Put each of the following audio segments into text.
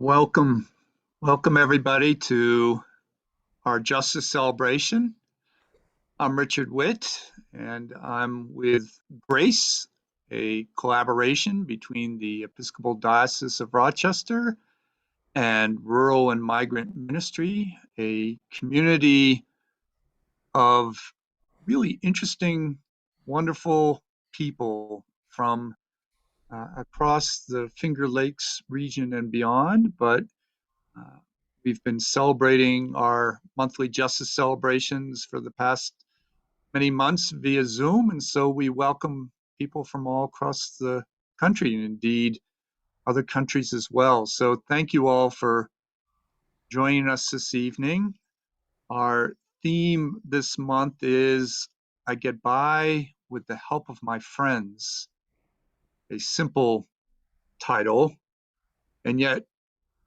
Welcome, welcome everybody to our Justice Celebration. I'm Richard Witt, and I'm with Grace, a collaboration between the Episcopal Diocese of Rochester and Rural and Migrant Ministry, a community of really interesting, wonderful people from across the Finger Lakes region and beyond, but Uh, we've been celebrating our monthly justice celebrations for the past many months via Zoom, and so we welcome people from all across the country and indeed other countries as well. So thank you all for joining us this evening. Our theme this month is I Get By with the Help of My Friends, a simple title, and yet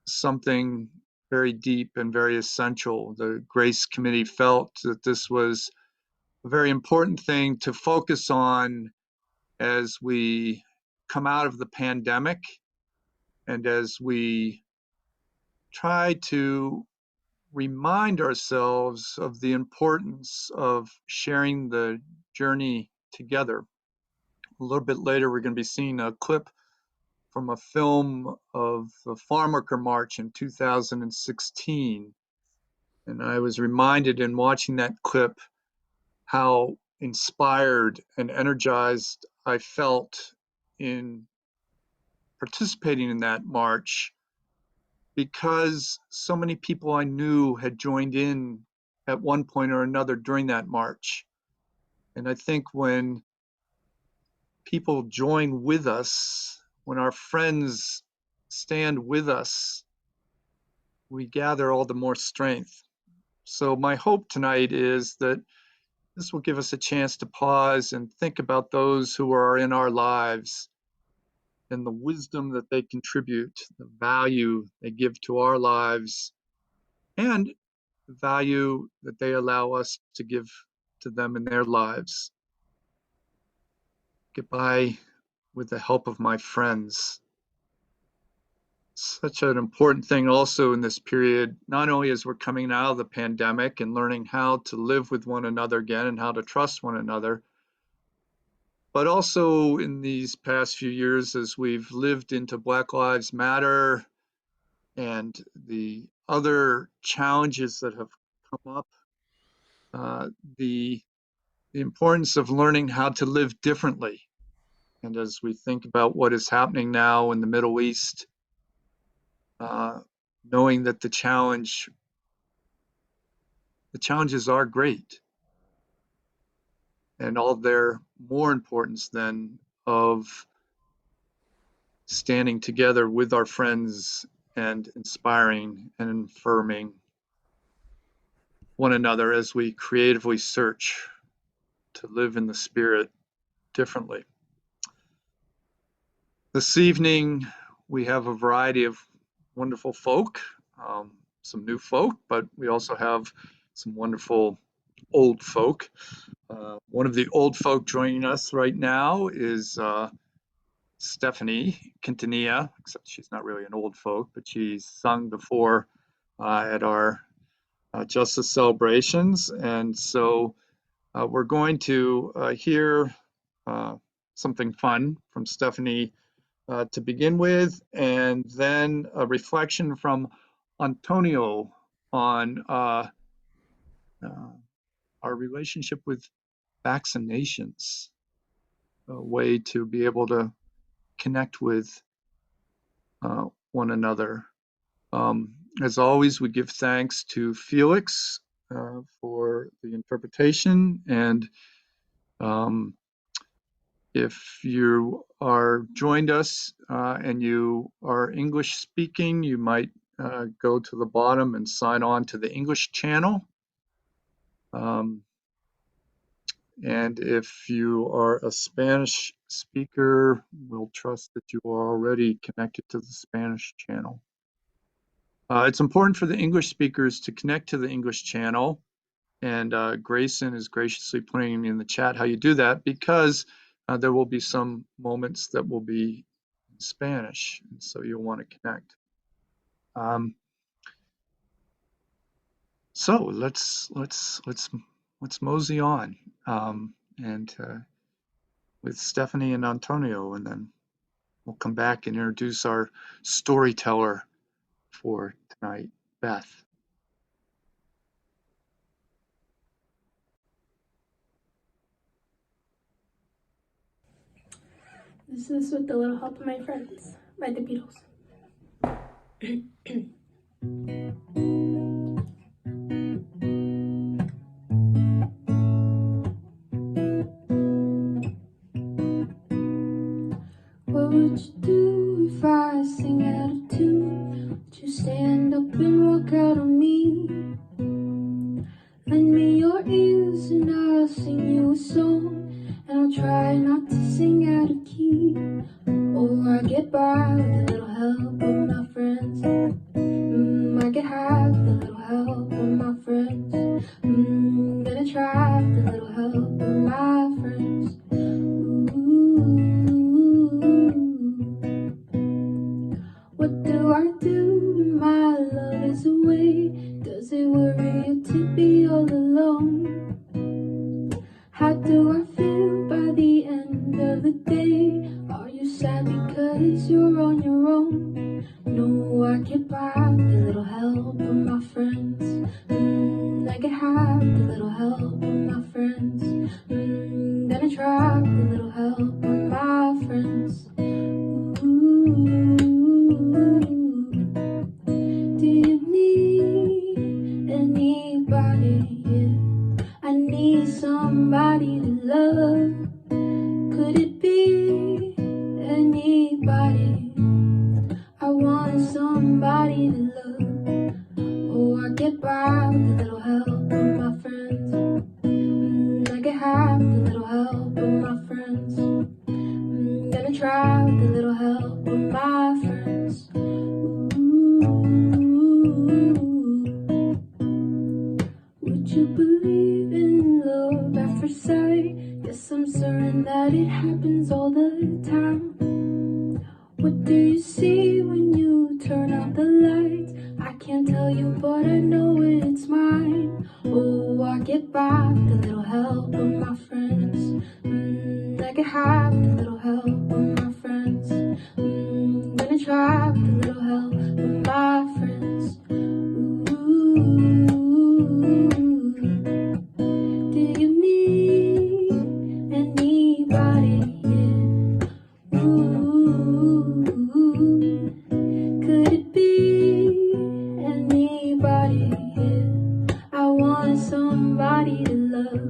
something very deep and very essential. The Grace Committee felt that this was a very important thing to focus on as we come out of the pandemic and as we try to remind ourselves of the importance of sharing the journey together. A little bit later, we're going to be seeing a clip from a film of the Farm Worker March in 2016. And I was reminded in watching that clip how inspired and energized I felt in participating in that march because so many people I knew had joined in at one point or another during that march. And I think when people join with us, when our friends stand with us, we gather all the more strength. So my hope tonight is that this will give us a chance to pause and think about those who are in our lives and the wisdom that they contribute, the value they give to our lives, and the value that they allow us to give to them in their lives. Goodbye with the help of my friends. Such an important thing also in this period, not only as we're coming out of the pandemic and learning how to live with one another again and how to trust one another, but also in these past few years as we've lived into Black Lives Matter and the other challenges that have come up, uh, the, the importance of learning how to live differently. And as we think about what is happening now in the Middle East, uh, knowing that the challenges are great and all their more importance than of standing together with our friends and inspiring and affirming one another as we creatively search to live in the Spirit differently. This evening, we have a variety of wonderful folk, some new folk, but we also have some wonderful old folk. One of the old folk joining us right now is Stephanie Quintanilla, except she's not really an old folk, but she's sung before at our Justice celebrations. And so we're going to hear something fun from Stephanie to begin with, and then a reflection from Antonio on our relationship with vaccinations, a way to be able to connect with one another. As always, we give thanks to Felix for the interpretation, and if you are joined us and you are English speaking, you might go to the bottom and sign on to the English channel. And if you are a Spanish speaker, we'll trust that you are already connected to the Spanish channel. It's important for the English speakers to connect to the English channel, and Grayson is graciously putting in the chat how you do that, because there will be some moments that will be in Spanish, and so you'll want to connect. So let's mosey on, and with Stephanie and Antonio, and then we'll come back and introduce our storyteller for tonight, Beth. This is With the Little Help of My Friends by the Beatles. What would you do if I sing out of tune? Would you stand up and walk out on me? Lend me your ears and I'll sing you a song, and I'll try not to sing out of key. Oh, I get by with a little help of my friends. I get high with a little help of my friends. Gonna try with a little help of my friends. What do I do when my love is away? Does it worry you to be all alone? How do I feel by the end of the day? Are you sad because you're on your own? No, I get by with a little help of my friends. I get high with a little help of my friends. Gonna try with a little help of my friends. Do you need anybody? Yeah, I need somebody to love. Could it be anybody? I want somebody to love. Oh, I get by with a little help of my friends. I get high with a little help of my friends. Gonna try with a little help of my friends. Would you believe in love at first sight? Yes, I'm certain that it happens all the time. What do you see when you turn out the lights? I can't tell you, but I know it's mine. Oh, I get by with a little help of my friends. I get high with a little help of my friends. Gonna try with a little help of my friends. Do you need anybody? Yeah. Could it be anybody? Yeah. I want somebody to love.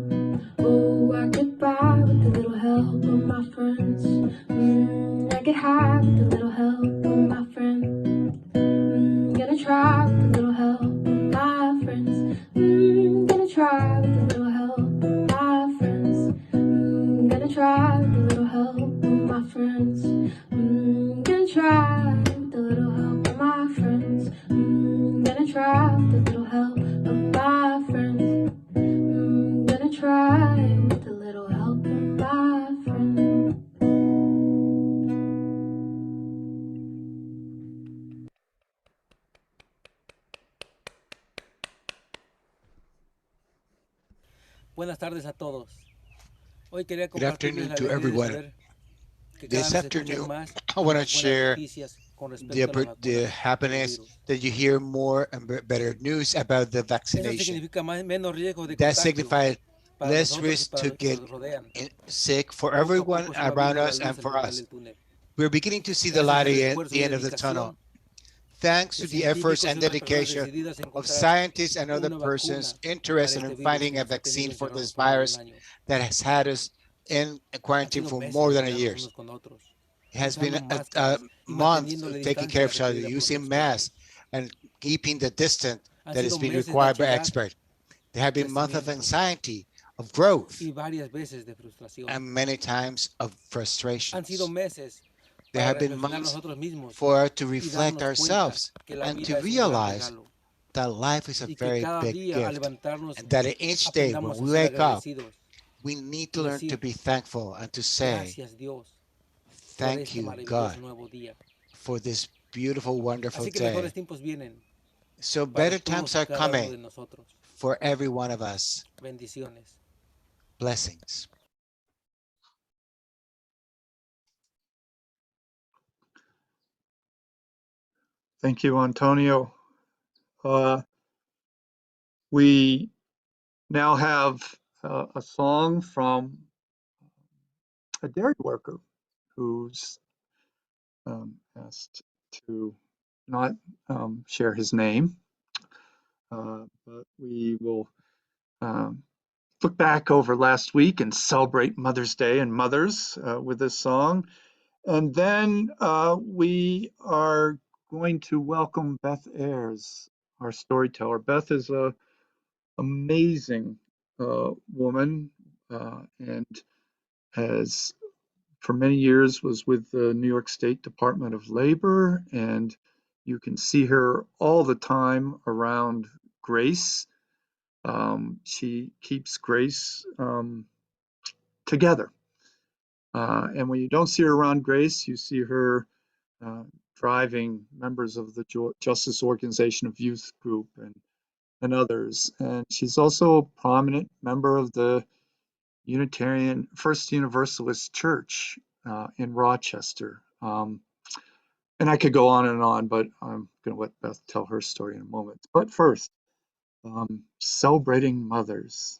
Oh, I get by with a little help of my friends. I get high with a little help of my friends. Gonna try with a little help of my friends. Gonna try with a little help of my friends. Gonna try with a little help of my friends. Gonna try with a little help of my friends. Gonna try with a little help of my friends. Gonna try with a little help of my friends. Buenas tardes a todos. Hoy quería Good afternoon to everyone. This afternoon, I want to share the happiness that you hear more and better news about the vaccination. That signifies less risk to get sick for everyone around us and for us. We're beginning to see the light at the end of the tunnel. Thanks to the efforts and dedication of scientists and other persons interested in finding a vaccine for this virus that has had us in quarantine for more than a year. It has been a month taking care of each other, using masks and keeping the distance that is being required by experts. There have been months of anxiety, of growth, and many times of frustrations. There have been months for us to reflect ourselves and to realize that life is a very big gift, and that each day when we wake up, we need to learn to be thankful and to say, thank you, God, for this beautiful, wonderful Así que day. mejores tiempos vienen So para better times are cada uno de coming nosotros. for every one of us. Bendiciones. Blessings. Thank you, Antonio. We now have a song from a dairy worker who's asked to not share his name, but we will look back over last week and celebrate Mother's Day and mothers with this song. And then we are going to welcome Beth Ayers, our storyteller. Beth is an amazing woman and has for many years was with the New York State Department of Labor, and you can see her all the time around Grace. She keeps Grace together. And when you don't see her around Grace, you see her driving members of the Justice Organization of Youth Group and others. And she's also a prominent member of the Unitarian First Universalist Church in Rochester. And I could go on, but I'm going to let Beth tell her story in a moment. But first, celebrating mothers.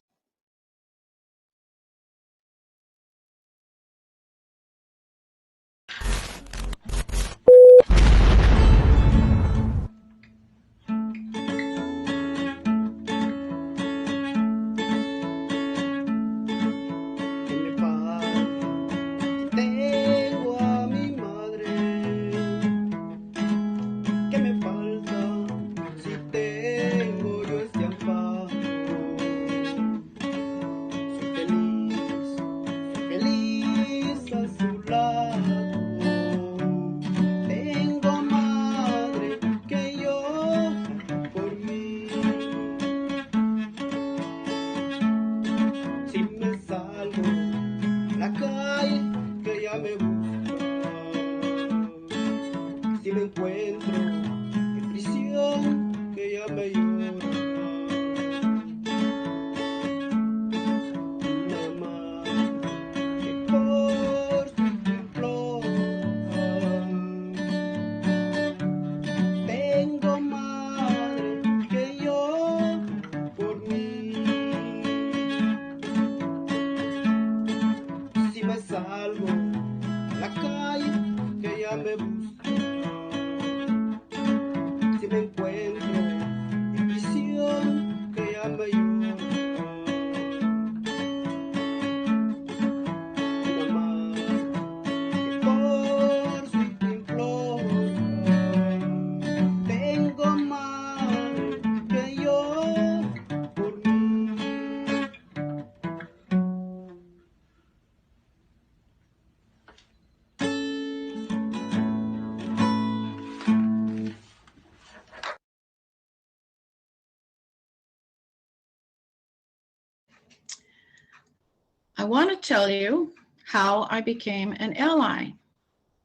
I want to tell you how I became an ally.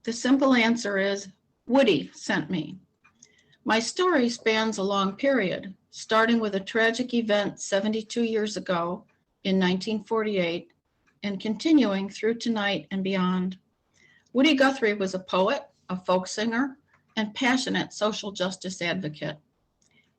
The simple answer is Woody sent me. My story spans a long period, starting with a tragic event 72 years ago in 1948 and continuing through tonight and beyond. Woody Guthrie was a poet, a folk singer, and passionate social justice advocate.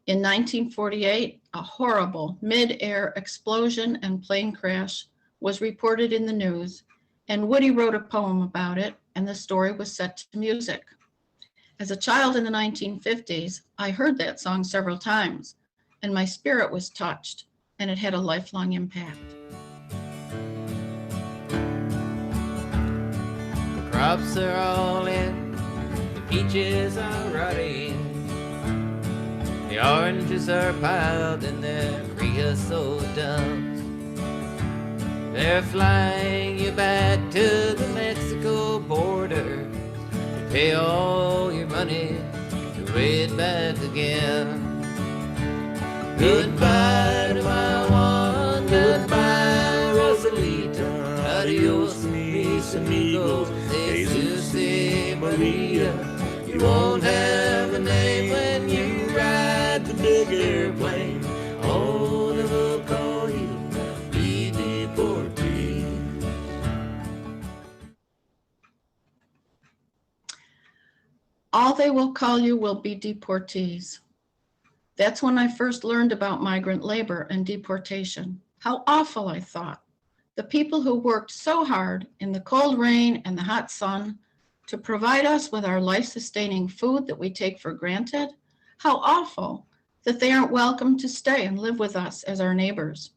In 1948, a horrible mid-air explosion and plane crash was reported in the news, and Woody wrote a poem about it, and the story was set to music. As a child in the 1950s, I heard that song several times, and my spirit was touched, and it had a lifelong impact. The crops are all in, the peaches are rotting, the oranges are piled in their creosote dumps. They're flying you back to the Mexico border to pay all your money to raid back again. Goodbye to my one, goodbye Rosalita, adios mis amigos, Jesus Maria, you won't have they will call you will be deportees. That's when I first learned about migrant labor and deportation. How awful, I thought. The people who worked so hard in the cold rain and the hot sun to provide us with our life-sustaining food that we take for granted, how awful that they aren't welcome to stay and live with us as our neighbors.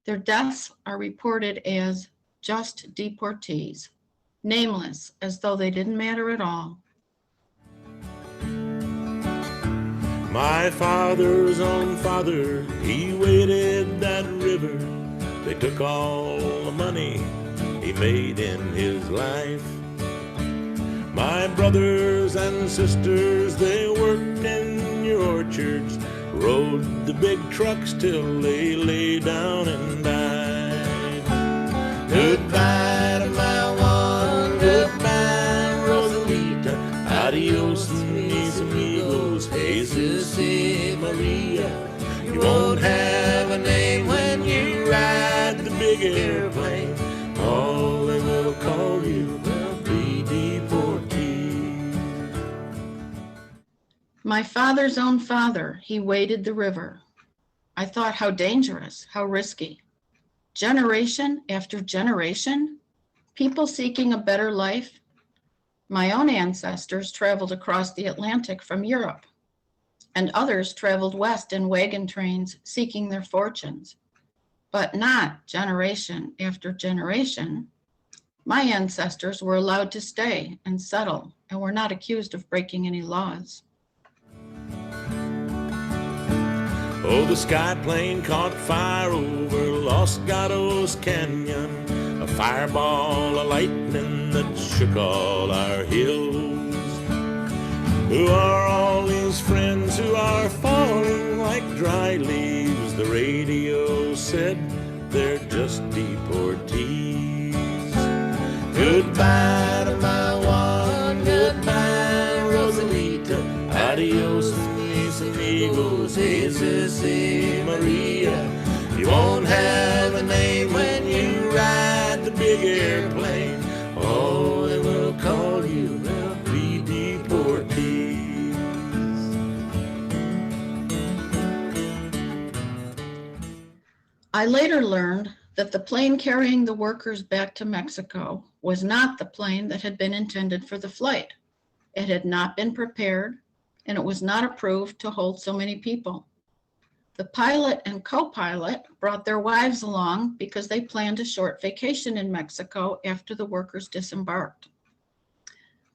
Their deaths are reported as just deportees, nameless, as though they didn't matter at all. My father's own father, he waded that river. They took all the money he made in his life. My brothers and sisters, they worked in your orchards, rode the big trucks till they lay down and died. Goodbye to my one, goodbye Rosalita, adios mis amigos, Jesus y Maria. You won't have a name when you ride the big airplane, all they will call you will be deportees. My father's own father, he waded the river. I thought, how dangerous, how risky. Generation after generation, people seeking a better life. My own ancestors traveled across the Atlantic from Europe, and others traveled west in wagon trains seeking their fortunes. But not generation after generation. My ancestors were allowed to stay and settle and were not accused of breaking any laws. Oh, the sky plane caught fire over Los Gatos Canyon, a fireball of lightning that shook all our hills. Who are all these friends who are falling like dry leaves? The radio said they're just deportees. Goodbye to my one, goodbye Rosalita, adios mis amigos, Jesus y Maria. You won't have a name when you ride the big airplane, oh, they will call you will be deportees. I later learned that the plane carrying the workers back to Mexico was not the plane that had been intended for the flight. It had not been prepared, and it was not approved to hold so many people. The pilot and co-pilot brought their wives along because they planned a short vacation in Mexico after the workers disembarked.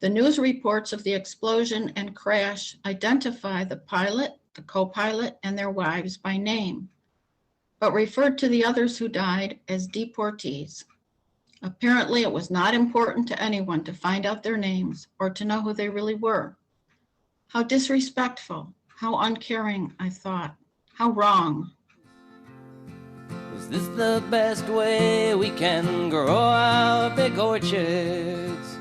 The news reports of the explosion and crash identify the pilot, the co-pilot, and their wives by name, but referred to the others who died as deportees. Apparently, it was not important to anyone to find out their names or to know who they really were. How disrespectful, how uncaring, I thought. How wrong. Is this the best way we can grow our big orchards?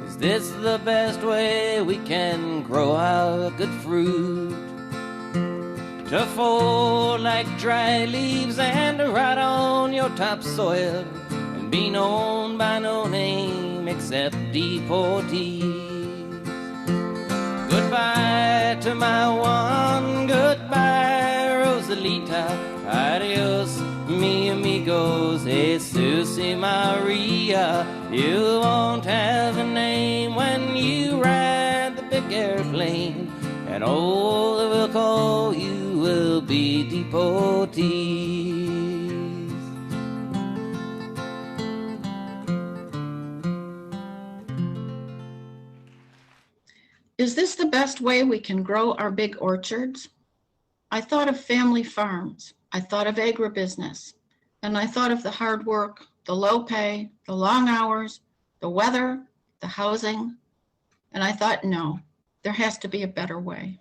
Is this the best way we can grow our good fruit? To fold like dry leaves and to rot on your topsoil and be known by no name except deportees. Goodbye to my one, goodbye Rosalita, adios mi amigos, Jesus y Maria. You won't have a name when you ride the big airplane, and all that will call you will be deportees. Is this the best way we can grow our big orchards? I thought of family farms. I thought of agribusiness. And I thought of the hard work, the low pay, the long hours, the weather, the housing. And I thought, no, there has to be a better way.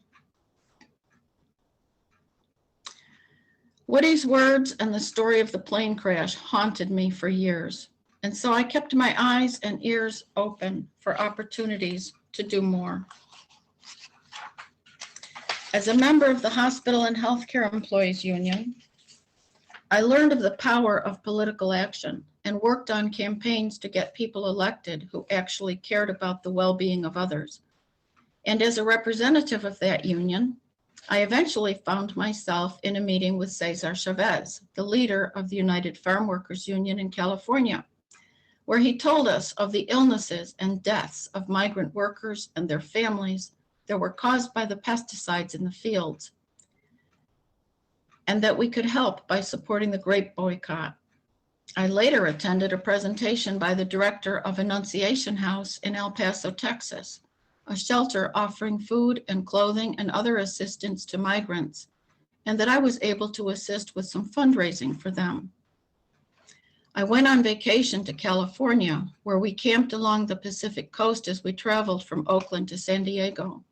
Woody's words and the story of the plane crash haunted me for years. And so I kept my eyes and ears open for opportunities to do more. As a member of the Hospital and Healthcare Employees Union, I learned of the power of political action and worked on campaigns to get people elected who actually cared about the well-being of others. And as a representative of that union, I eventually found myself in a meeting with Cesar Chavez, the leader of the United Farm Workers Union in California, where he told us of the illnesses and deaths of migrant workers and their families that were caused by the pesticides in the fields, and that we could help by supporting the grape boycott. I later attended a presentation by the director of Annunciation House in El Paso, Texas, a shelter offering food and clothing and other assistance to migrants, and that I was able to assist with some fundraising for them. I went on vacation to California, where we camped along the Pacific coast as we traveled from Oakland to San Diego.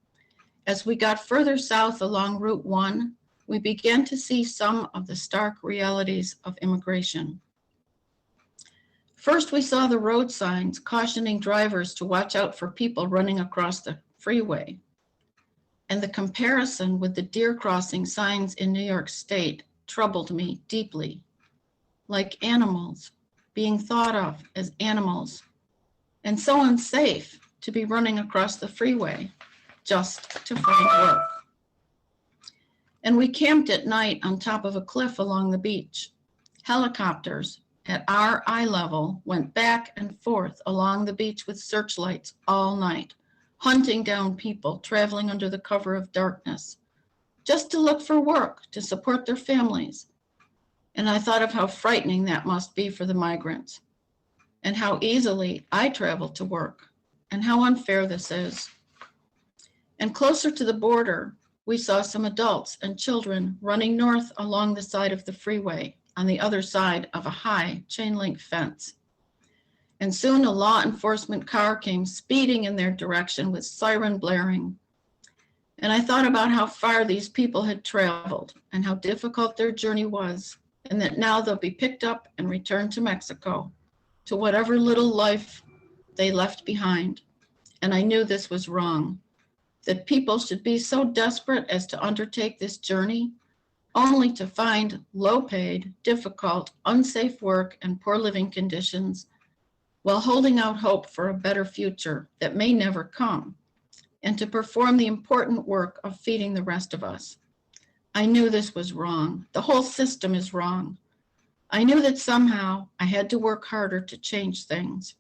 As we got further south along Route 1, we began to see some of the stark realities of immigration. First, we saw the road signs cautioning drivers to watch out for people running across the freeway. And the comparison with the deer crossing signs in New York State troubled me deeply. Like animals, being thought of as animals, and so unsafe to be running across the freeway just to find work. And we camped at night on top of a cliff along the beach. Helicopters at our eye level went back and forth along the beach with searchlights all night, hunting down people traveling under the cover of darkness, just to look for work to support their families. And I thought of how frightening that must be for the migrants, and how easily I travel to work, and how unfair this is. And closer to the border, we saw some adults and children running north along the side of the freeway on the other side of a high chain-link fence. And soon a law enforcement car came speeding in their direction with siren blaring. And I thought about how far these people had traveled and how difficult their journey was, and that now they'll be picked up and returned to Mexico, to whatever little life they left behind. And I knew this was wrong, that people should be so desperate as to undertake this journey only to find low-paid, difficult, unsafe work and poor living conditions while holding out hope for a better future that may never come, and to perform the important work of feeding the rest of us. I knew this was wrong. The whole system is wrong. I knew that somehow I had to work harder to change things.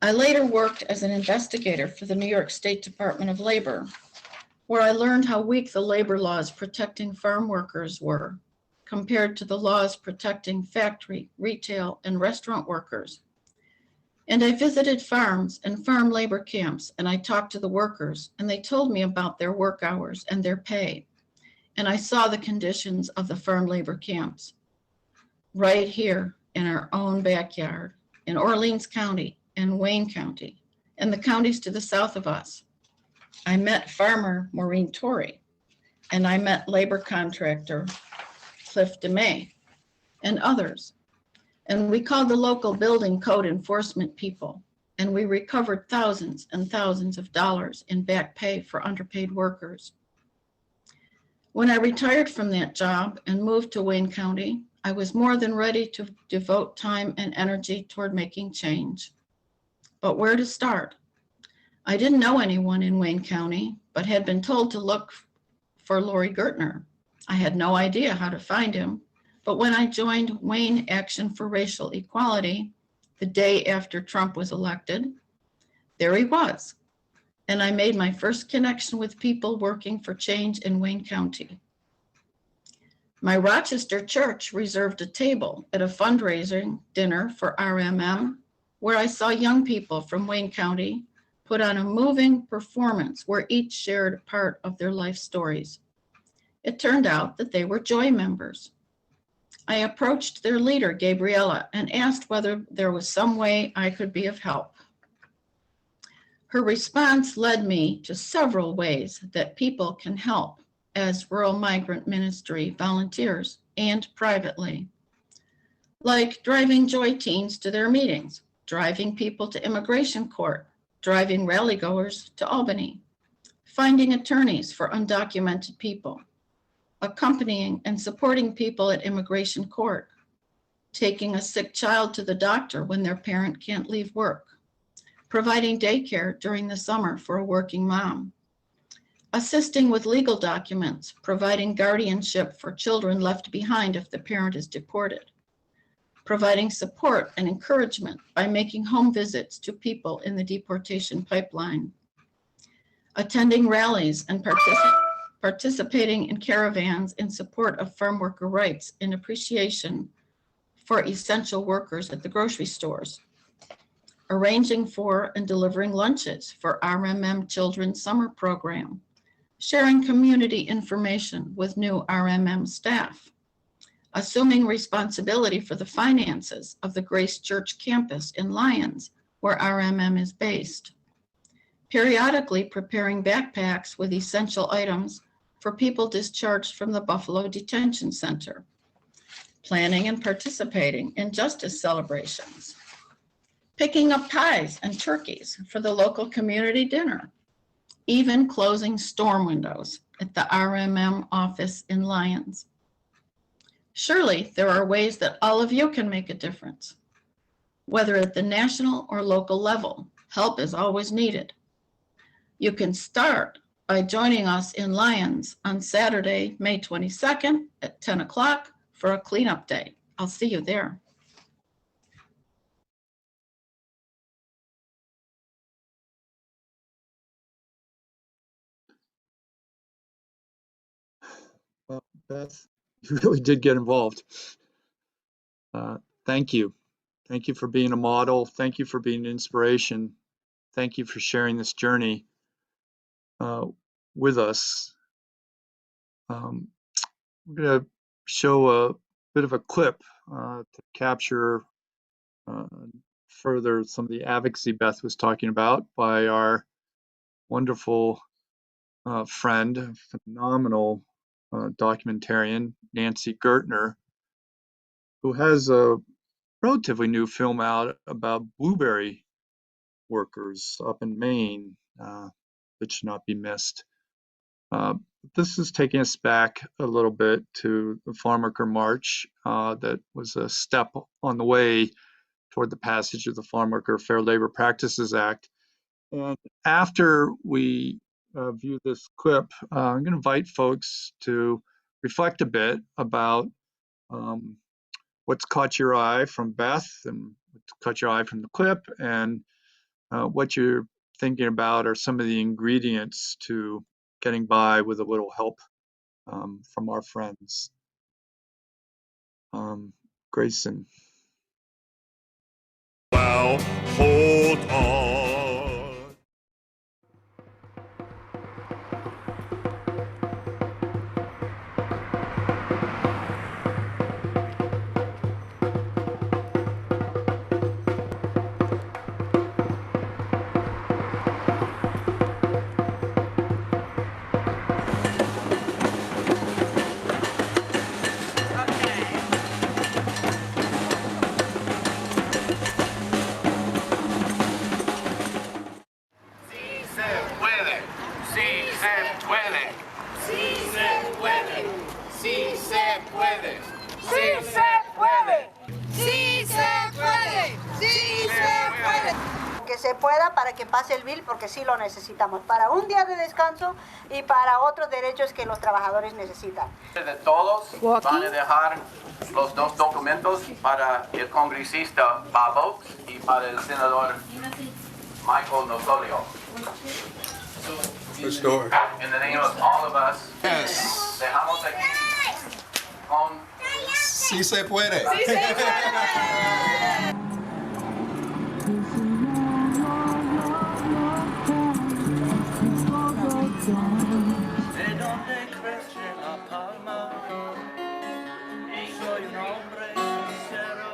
I later worked as an investigator for the New York State Department of Labor, where I learned how weak the labor laws protecting farm workers were compared to the laws protecting factory, retail, and restaurant workers. And I visited farms and farm labor camps, and I talked to the workers, and they told me about their work hours and their pay. And I saw the conditions of the farm labor camps right here in our own backyard, in Orleans County and Wayne County, and the counties to the south of us. I met farmer Maureen Torrey, and I met labor contractor Cliff DeMay and others. And we called the local building code enforcement people, and we recovered thousands and thousands of dollars in back pay for underpaid workers. When I retired from that job and moved to Wayne County, I was more than ready to devote time and energy toward making change. But where to start? I didn't know anyone in Wayne County, but had been told to look for Laurie Gertner. I had no idea how to find him, but when I joined Wayne Action for Racial Equality the day after Trump was elected, there he was. And I made my first connection with people working for change in Wayne County. My Rochester church reserved a table at a fundraising dinner for RMM, where I saw young people from Wayne County put on a moving performance where each shared part of their life stories. It turned out that they were Joy members. I approached their leader, Gabriella, and asked whether there was some way I could be of help. Her response led me to several ways that people can help as Rural Migrant Ministry volunteers and privately, like driving Joy teens to their meetings, driving people to immigration court, driving rally goers to Albany, finding attorneys for undocumented people, accompanying and supporting people at immigration court, taking a sick child to the doctor when their parent can't leave work, providing daycare during the summer for a working mom, assisting with legal documents, providing guardianship for children left behind if the parent is deported, providing support and encouragement by making home visits to people in the deportation pipeline, attending rallies and participating in caravans in support of farm worker rights in appreciation for essential workers at the grocery stores, arranging for and delivering lunches for RMM Children's Summer Program, sharing community information with new RMM staff, assuming responsibility for the finances of the Grace Church campus in Lyons, where RMM is based, periodically preparing backpacks with essential items for people discharged from the Buffalo Detention Center, planning and participating in justice celebrations, picking up pies and turkeys for the local community dinner, even closing storm windows at the RMM office in Lyons. Surely there are ways that all of you can make a difference. Whether at the national or local level, help is always needed. You can start by joining us in Lyons on Saturday, May 22nd at 10 o'clock for a cleanup day. I'll see you there. Well, Beth, you really did get involved. Thank you. Thank you for being a model. Thank you for being an inspiration. Thank you for sharing this journey with us. We're going to show a bit of a clip to capture further some of the advocacy Beth was talking about by our wonderful friend, phenomenal documentarian, Nancy Gertner, who has a relatively new film out about blueberry workers up in Maine that should not be missed. This is taking us back a little bit to the Farm Worker March that was a step on the way toward the passage of the Farm Worker Fair Labor Practices Act. And after we view this clip, I'm going to invite folks to reflect a bit about what's caught your eye from Beth and what's caught your eye from the clip, and what you're thinking about are some of the ingredients to getting by with a little help from our friends. Grayson. Well, hold on. Que se pueda para que pase el bill, porque sí lo necesitamos para un día de descanso y para otros derechos que los trabajadores necesitan. De todos van a dejar los dos documentos para el congresista Bob Oaks y para el senador Michael Nosolio. Restore. In the name of all of us, Yes. dejamos aquí con Sí se puede. ¡Sí se puede! De donde crece la palma, soy un hombre sincero.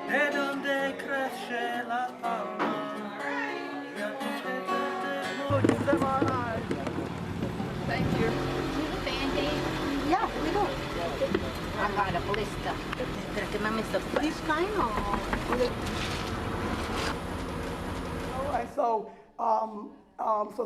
De donde crece la palma, Thank you. Yeah, we do. I got a blister. This kind or? All right, so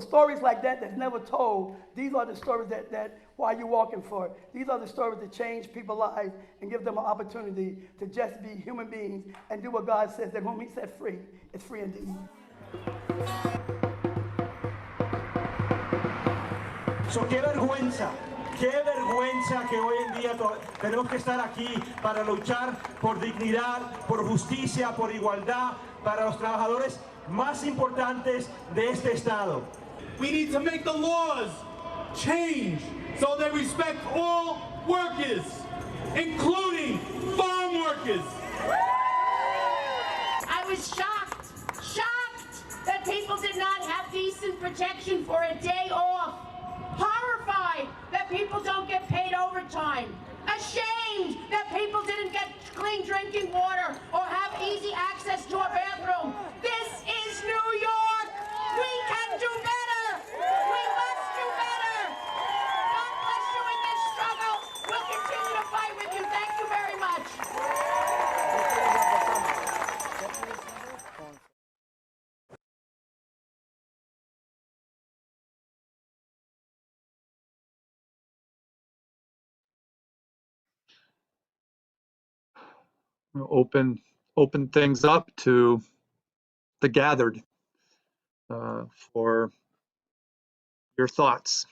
stories like that that's never told, these are the stories that Why are you walking for it? These are the stories that change people's lives and give them an opportunity to just be human beings and do what God says, that whom he set free is free indeed. So, qué vergüenza que hoy en día tenemos que estar aquí para luchar por dignidad, por justicia, por igualdad para los trabajadores más importantes de este estado. We need to make the laws change so they respect all workers, including farm workers. I was shocked that people did not have decent protection for a day off. Horrified that people don't get paid overtime. Ashamed that people didn't get clean drinking water or have easy access to a bathroom. This is New York. We can do better. We must do better. God bless you in this struggle. We'll continue to fight with you. Thank you very much. Open things up to the gathered for your thoughts.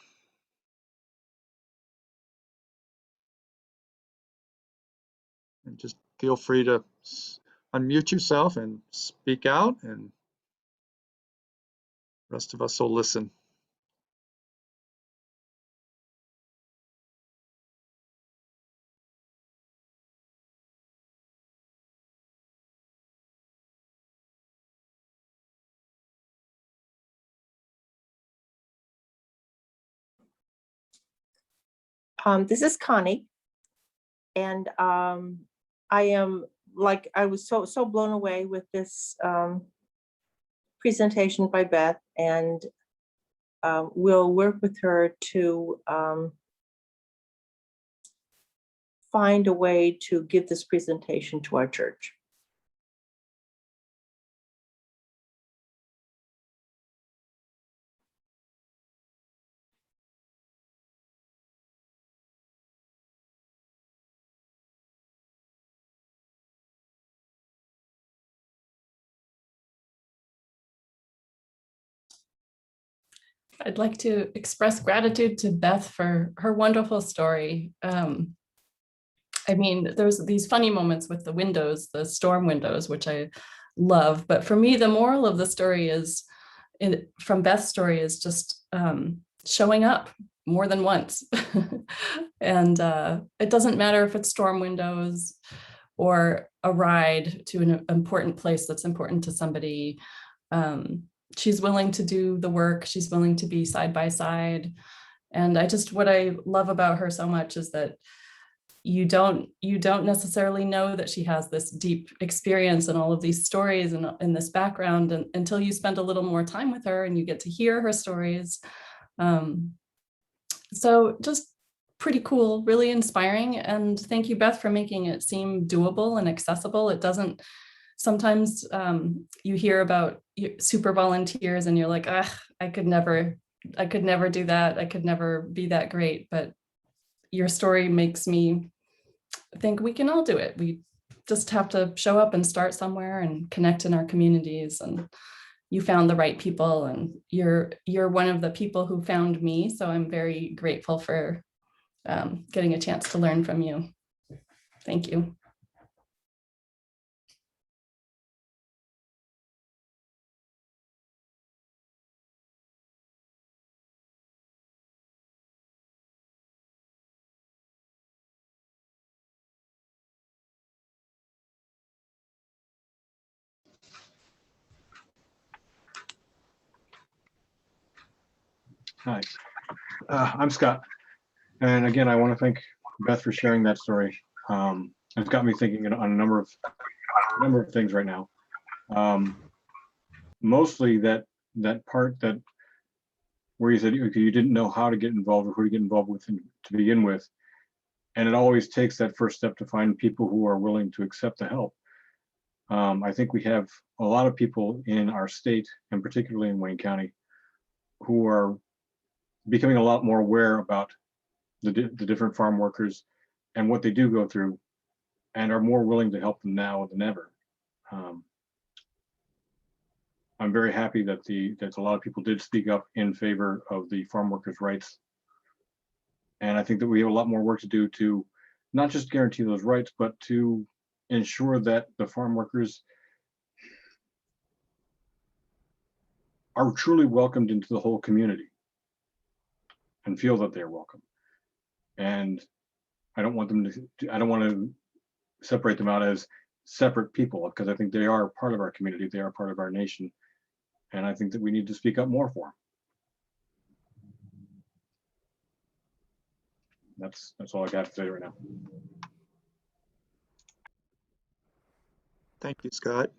And just feel free to unmute yourself and speak out, and the rest of us will listen. This is Connie, and I was so blown away with this presentation by Beth, and we'll work with her to find a way to give this presentation to our church. I'd like to express gratitude to Beth for her wonderful story. I mean, there's these funny moments with the windows, the storm windows, which I love. But for me, the moral of the story is, from Beth's story, is just showing up more than once. And it doesn't matter if it's storm windows or a ride to an important place that's important to somebody. She's willing to do the work. She's willing to be side by side. And what I love about her so much is that you don't necessarily know that she has this deep experience and all of these stories and in this background until you spend a little more time with her and you get to hear her stories. So just pretty cool, really inspiring. And thank you, Beth, for making it seem doable and accessible. It doesn't, sometimes you hear about super volunteers and you're like, I could never do that. I could never be that great. But your story makes me think we can all do it. We just have to show up and start somewhere and connect in our communities. And you found the right people, and you're one of the people who found me. So I'm very grateful for getting a chance to learn from you. Thank you. Hi, I'm Scott. And again, I want to thank Beth for sharing that story. It's got me thinking on a number of things right now. Mostly that part that where you said you didn't know how to get involved or who to get involved with to begin with. And it always takes that first step to find people who are willing to accept the help. I think we have a lot of people in our state, and particularly in Wayne County, who are becoming a lot more aware about the different farm workers and what they do go through, and are more willing to help them now than ever. I'm very happy that a lot of people did speak up in favor of the farm workers' rights. And I think that we have a lot more work to do to not just guarantee those rights, but to ensure that the farm workers are truly welcomed into the whole community and feel that they're welcome. And I don't want to separate them out as separate people, because I think they are part of our community, they are part of our nation. And I think that we need to speak up more for them. That's all I got to say right now. Thank you, Scott.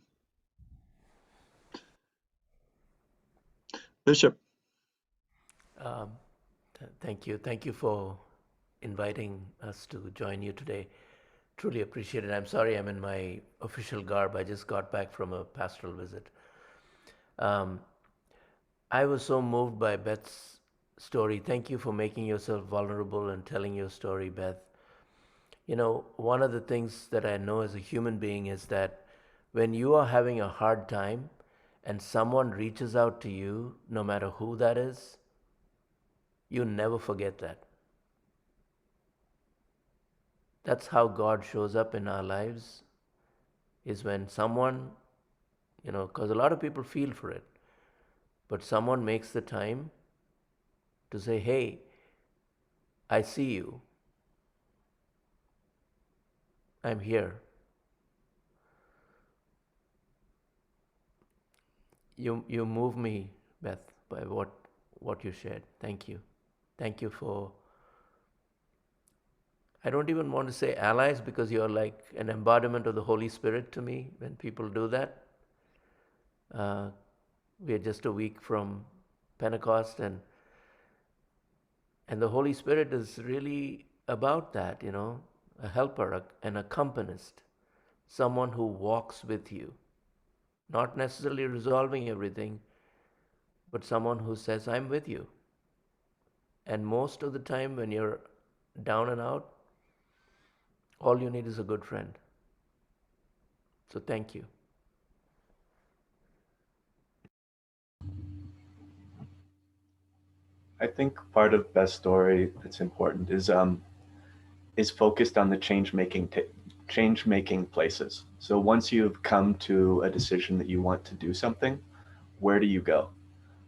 Bishop. Thank you. Thank you for inviting us to join you today. Truly appreciate it. I'm sorry I'm in my official garb. I just got back from a pastoral visit. I was so moved by Beth's story. Thank you for making yourself vulnerable and telling your story, Beth. You know, one of the things that I know as a human being is that when you are having a hard time and someone reaches out to you, no matter who that is, you never forget that. That's how God shows up in our lives, is when someone, you know, because a lot of people feel for it, but someone makes the time to say, hey, I see you. I'm here. You move me, Beth, by what you shared. Thank you. Thank you for, I don't even want to say allies, because you're like an embodiment of the Holy Spirit to me when people do that. We are just a week from Pentecost, and the Holy Spirit is really about that, you know, a helper, an accompanist, someone who walks with you, not necessarily resolving everything, but someone who says, I'm with you. And most of the time when you're down and out, all you need is a good friend. So thank you. I think part of Beth's story that's important is focused on the change-making places. So once you've come to a decision that you want to do something, where do you go?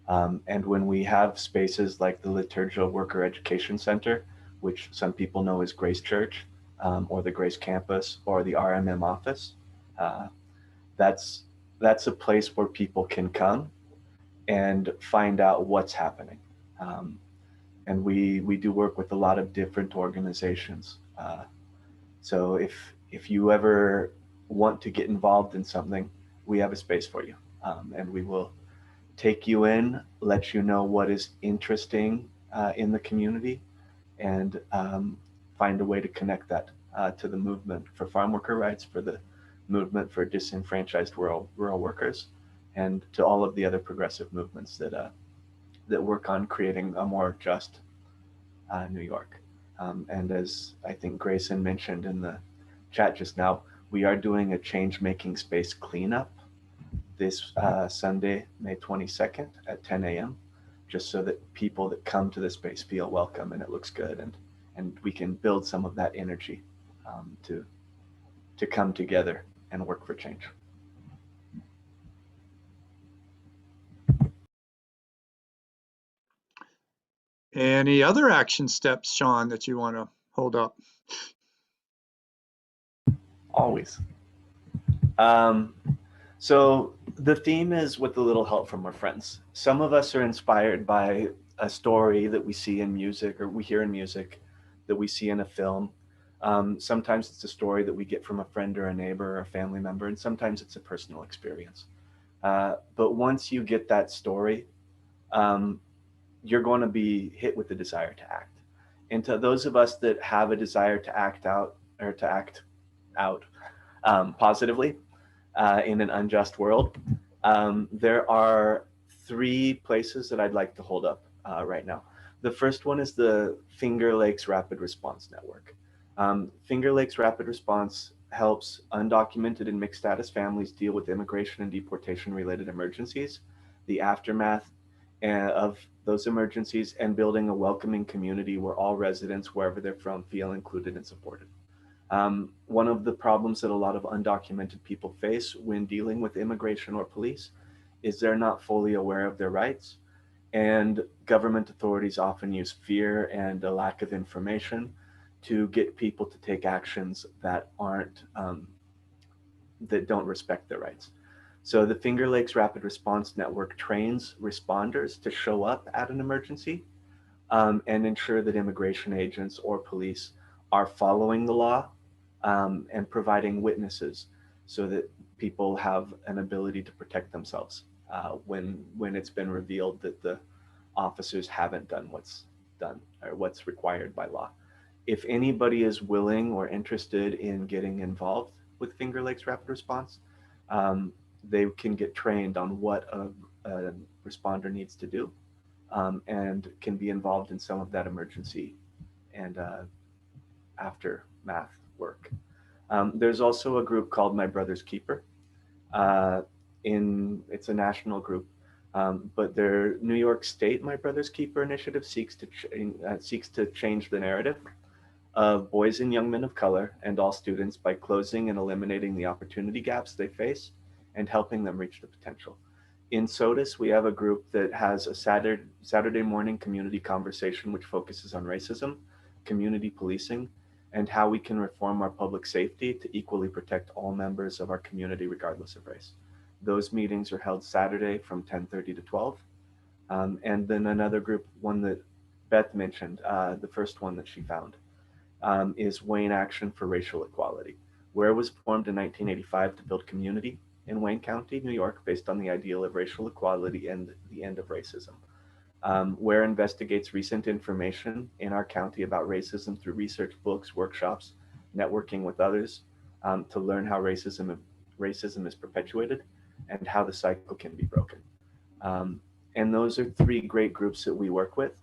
And when we have spaces like the Liturgical Worker Education Center, which some people know as Grace Church, or the Grace Campus, or the RMM office, that's a place where people can come and find out what's happening. And we do work with a lot of different organizations. So if you ever want to get involved in something, we have a space for you. And we will take you in, let you know what is interesting in the community, and find a way to connect that to the movement for farm worker rights, for the movement for disenfranchised rural workers, and to all of the other progressive movements that work on creating a more just New York. And as I think Grayson mentioned in the chat just now, we are doing a change-making space cleanup this Sunday, May 22nd at 10 a.m., just so that people that come to the space feel welcome and it looks good, and we can build some of that energy to come together and work for change. Any other action steps, Sean, that you want to hold up? Always. So the theme is with a little help from our friends. Some of us are inspired by a story that we see in music, or we hear in music, that we see in a film. Sometimes it's a story that we get from a friend or a neighbor or a family member, and sometimes it's a personal experience. But once you get that story, you're going to be hit with the desire to act. And to those of us that have a desire to act out, or to act out positively in an unjust world, there are 3 places that I'd like to hold up right now. The first one is the Finger Lakes Rapid Response Network. Finger Lakes Rapid Response helps undocumented and mixed status families deal with immigration and deportation related emergencies, the aftermath of those emergencies, and building a welcoming community where all residents, wherever they're from, feel included and supported. One of the problems that a lot of undocumented people face when dealing with immigration or police is they're not fully aware of their rights, and government authorities often use fear and a lack of information to get people to take actions that aren't, that don't respect their rights. So the Finger Lakes Rapid Response Network trains responders to show up at an emergency and ensure that immigration agents or police are following the law and providing witnesses so that people have an ability to protect themselves when it's been revealed that the officers haven't done what's done or what's required by law. If anybody is willing or interested in getting involved with Finger Lakes Rapid Response, they can get trained on what a responder needs to do and can be involved in some of that emergency and aftermath work. There's also a group called My Brother's Keeper. It's a national group, but their New York State My Brother's Keeper initiative seeks to change the narrative of boys and young men of color and all students by closing and eliminating the opportunity gaps they face and helping them reach the potential. In SOTUS, we have a group that has a Saturday morning community conversation which focuses on racism, community policing, and how we can reform our public safety to equally protect all members of our community regardless of race. Those meetings are held Saturday from 10:30 to 12. And then another group, one that Beth mentioned, the first one that she found, is Wayne Action for Racial Equality, where it was formed in 1985 to build community in Wayne County, New York, based on the ideal of racial equality and the end of racism. Where investigates recent information in our county about racism through research, books, workshops, networking with others to learn how racism is perpetuated and how the cycle can be broken. And those are three great groups that we work with,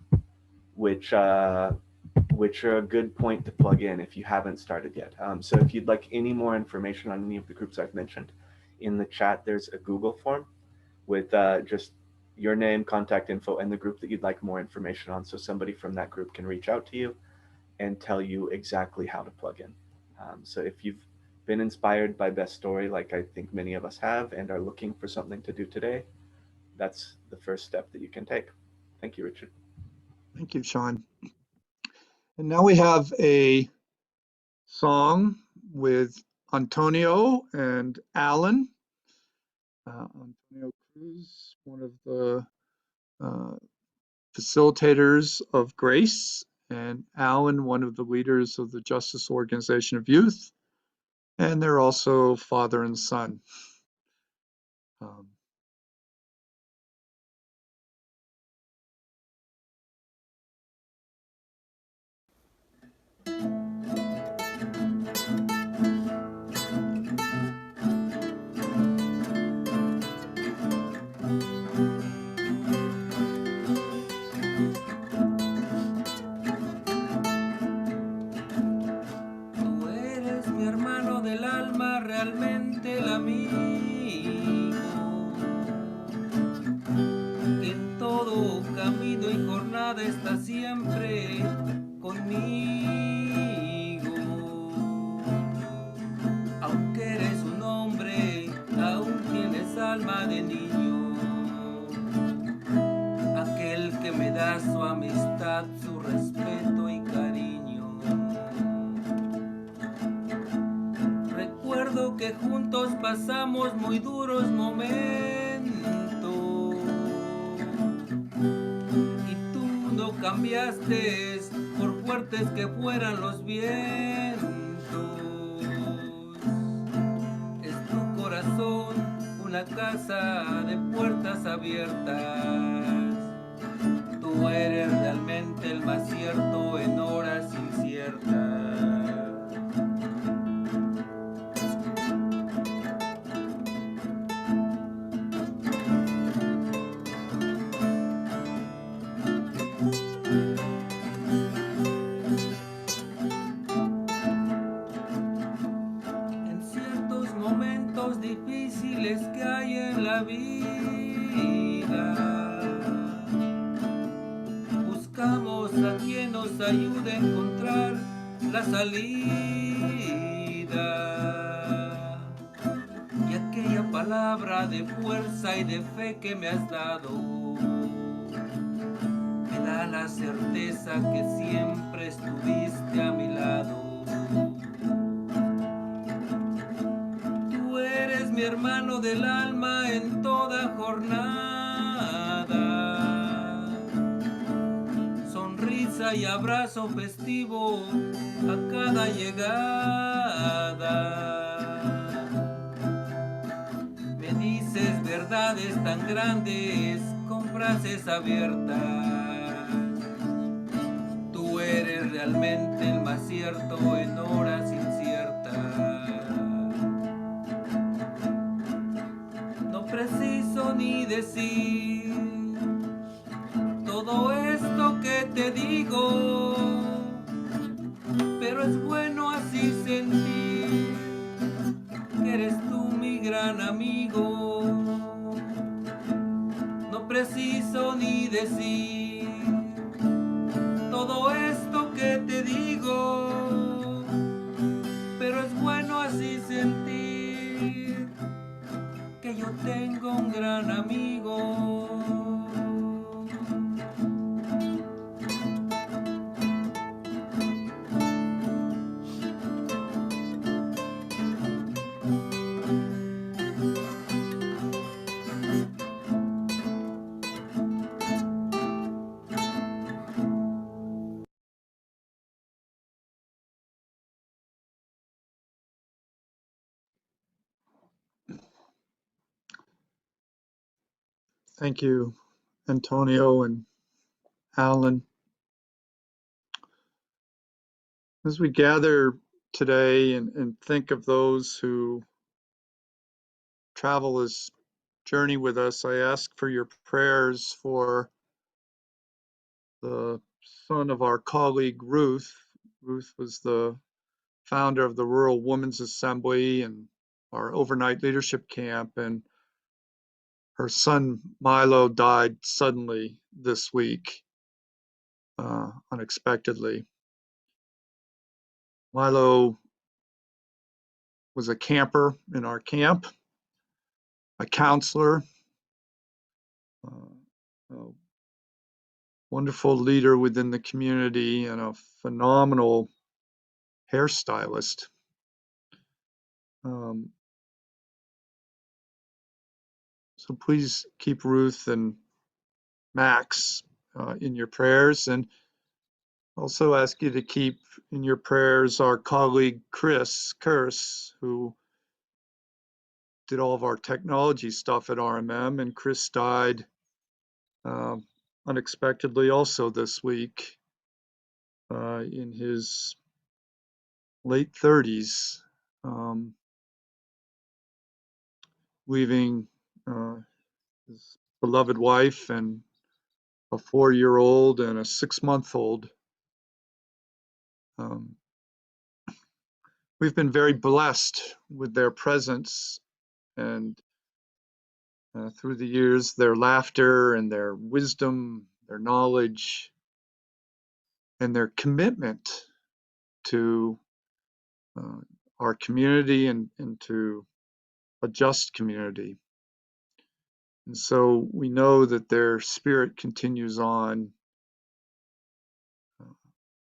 which are a good point to plug in if you haven't started yet. So if you'd like any more information on any of the groups I've mentioned, in the chat there's a Google form with just your name, contact info, and the group that you'd like more information on, so somebody from that group can reach out to you and tell you exactly how to plug in. So if you've been inspired by Beth's story, like I think many of us have, and are looking for something to do today, that's the first step that you can take. Thank you, Richard. Thank you, Sean. And now we have a song with Antonio and Alan. Antonio Cruz, one of the facilitators of GRACE, and Alan, one of the leaders of the Justice Organization of Youth, and they're also father and son. Realmente el amigo que en todo camino y jornada está siempre conmigo, aunque eres un hombre aún tienes alma de niño, aquel que me da su amistad, su respeto y cariño. Recuerdo que juntos pasamos muy duros momentos y tú no cambiaste por fuertes que fueran los vientos. Es tu corazón una casa de puertas abiertas. Tú eres realmente el más cierto en horas inciertas. difíciles que hay en la vida. Buscamos a quien nos ayude a encontrar la salida. Y aquella palabra de fuerza y de fe que me has dado me da la certeza que siempre estuviste a mi lado. Tú eres mi hermano del alma en toda jornada. Sonrisa y abrazo festivo a cada llegada. Me dices verdades tan grandes con frases abiertas. Tú eres realmente el más cierto en horas inciertas. No preciso ni decir todo esto que te digo, pero es bueno así sentir que eres tú mi gran amigo. No preciso ni decir todo esto que te digo, pero es bueno así sentir que yo tengo un gran amigo. Thank you, Antonio and Alan. As we gather today and think of those who travel this journey with us, I ask for your prayers for the son of our colleague, Ruth. Ruth was the founder of the Rural Women's Assembly and our overnight leadership camp, and her son Milo died suddenly this week, unexpectedly. Milo was a camper in our camp, a counselor, a wonderful leader within the community, and a phenomenal hairstylist. So please keep Ruth and Max in your prayers, and also ask you to keep in your prayers our colleague Chris Curse, who did all of our technology stuff at RMM, and Chris died unexpectedly also this week in his late 30s, leaving his beloved wife and a 4-year-old and a 6-month-old. We've been very blessed with their presence and through the years, their laughter and their wisdom, their knowledge, and their commitment to our community and to a just community. And so we know that their spirit continues on,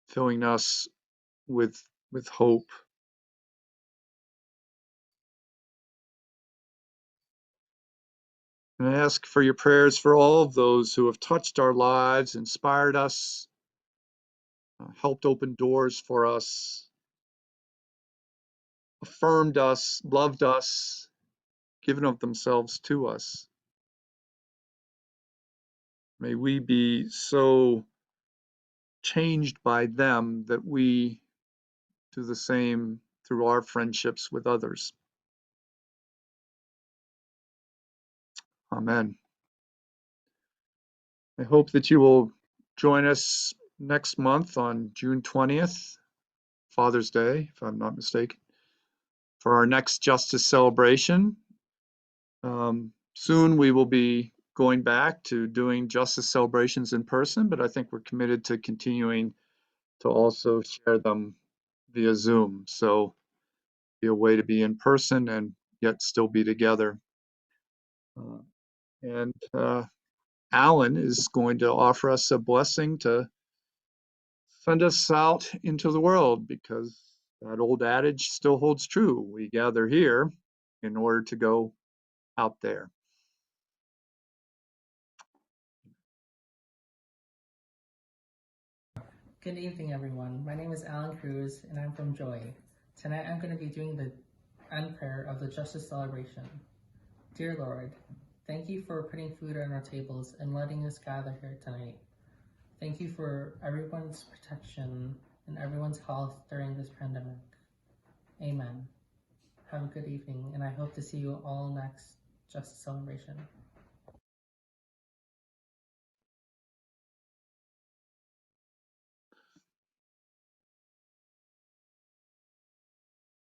filling us with hope. And I ask for your prayers for all of those who have touched our lives, inspired us, helped open doors for us, affirmed us, loved us, given of themselves to us. May we be so changed by them that we do the same through our friendships with others. Amen. I hope that you will join us next month on June 20th, Father's Day, if I'm not mistaken, for our next Justice celebration. Soon we will be going back to doing justice celebrations in person, but I think we're committed to continuing to also share them via Zoom. So be a way to be in person and yet still be together. And Alan is going to offer us a blessing to send us out into the world, because that old adage still holds true. We gather here in order to go out there. Good evening, everyone. My name is Alan Cruz, and I'm from Joy. Tonight, I'm going to be doing the end prayer of the Justice Celebration. Dear Lord, thank you for putting food on our tables and letting us gather here tonight. Thank you for everyone's protection and everyone's health during this pandemic. Amen. Have a good evening, and I hope to see you all next Justice Celebration.